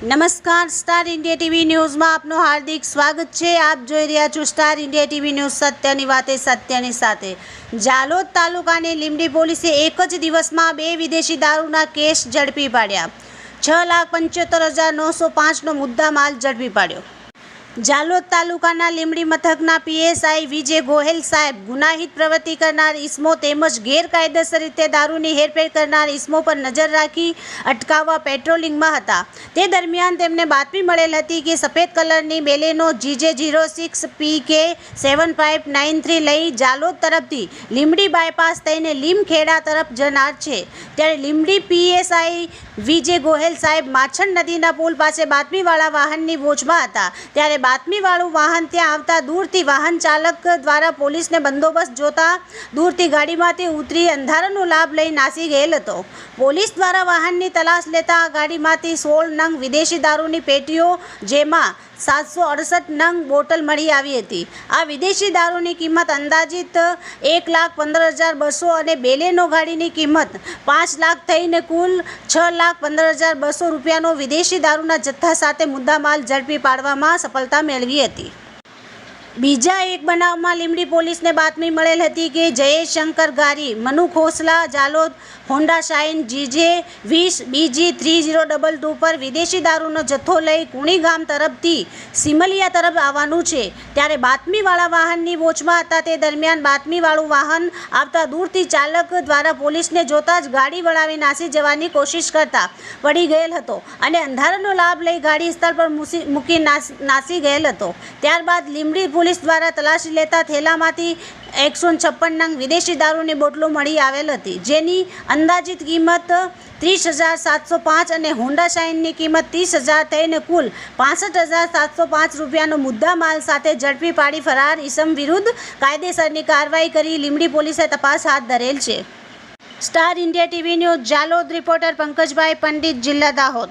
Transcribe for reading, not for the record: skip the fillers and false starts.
નમસ્કાર, star India TV ન્યૂઝમાં આપનું હાર્દિક સ્વાગત છે। આપ જોઈ રહ્યા છો સ્ટાર ઇન્ડિયા ટીવી ન્યૂઝ, સત્યની વાતે સત્યની સાથે। જાલોદ તાલુકાની લીંબડી પોલીસે એક જ દિવસમાં 2 વિદેશી દારૂના કેસ ઝડપી પાડ્યા। 6,75,905નો મુદ્દામાલ ઝડપી પાડ્યો। જાલોદ તાલુકાના લીંબડી મથકના પીએસઆઈ વિજય ગોહેલ સાહેબ ગુનાહિત પ્રવૃત્તિ કરનાર ઇસમો તેમજ ગેરકાયદેસર રીતે દારૂની હેરફેર કરનાર ઇસમો પર નજર રાખી અટકાવવા પેટ્રોલિંગમાં હતા। તે દરમિયાન તેમને બાતમી મળેલ હતી કે સફેદ કલરની બેલેનો GJ06 PK 7593 લઈ જાલોદ તરફથી લીંબડી બાયપાસ થઈને લીમખેડા તરફ જનાર છે। ત્યારે લીંબડી પીએસઆઈ વિજય ગોહેલ સાહેબ માછણ નદીના પુલ પાસે બાતમીવાળા વાહનની વોચમાં હતા। ત્યારે બાતમીવાળું વાહન ત્યાં આવતા દૂરથી વાહન ચાલક દ્વારા પોલીસને બંદોબસ્ત જોતા દૂરથી ગાડીમાંથી ઉતરી અંધારાનો લાભ લઈ નાસી ગયેલ હતો। પોલીસ દ્વારા વાહનની તલાશ લેતા આ ગાડીમાંથી 16 નંગ વિદેશી દારૂની પેટીઓ જેમાં 768 નંગ બોટલ મળી આવી હતી। આ વિદેશી દારૂની કિંમત અંદાજિત 1,15,200 અને બેલેનો ગાડીની કિંમત 5 લાખ થઈને કુલ 6,15,200 રૂપિયાનો વિદેશી દારૂના જથ્થા સાથે મુદ્દામાલ ઝડપી પાડવામાં સફળતા મેળવી હતી। બીજા એક બનાવમાં લીંબડી પોલીસને બાતમી મળેલ હતી કે જયેશ શંકર ગારી Manu Khosla Jhalod Honda Shine GJ20 BG 3022 પર વિદેશી દારૂનો જથ્થો લઈ કુણી ગામ તરફથી સિમલિયા તરફ આવવાનું છે। ત્યારે બાતમીવાળા વાહનની વોચમાં હતા। તે દરમિયાન બાતમીવાળું વાહન આવતા દૂરથી ચાલક દ્વારા પોલીસને જોતા જ ગાડી વળાવી નાસી જવાની કોશિશ કરતા પડી ગયેલ હતો અને અંધારાનો લાભ લઈ ગાડી સ્થળ પર મૂકી નાસી ગયેલ હતો। ત્યારબાદ લીંબડી પોલીસ દ્વારા તલાશી લેતા થેલામાંથી 156 નંગ વિદેશી દારૂની બોટલો મળી આવેલ હતી, જેની અંદાજિત કિંમત 30,705 અને હોન્ડા શાઇનની કિંમત 30,000 થઈને કુલ 65,705 રૂપિયાનો મુદ્દામાલ સાથે ઝડપી પાડી ફરાર ઇસમ વિરુદ્ધ કાયદેસરની કાર્યવાહી કરી લીંબડી પોલીસે તપાસ હાથ ધરેલ છે। Star India TV news Jhalod reporter Pankajbhai Pandit, જિલ્લા દાહોદ।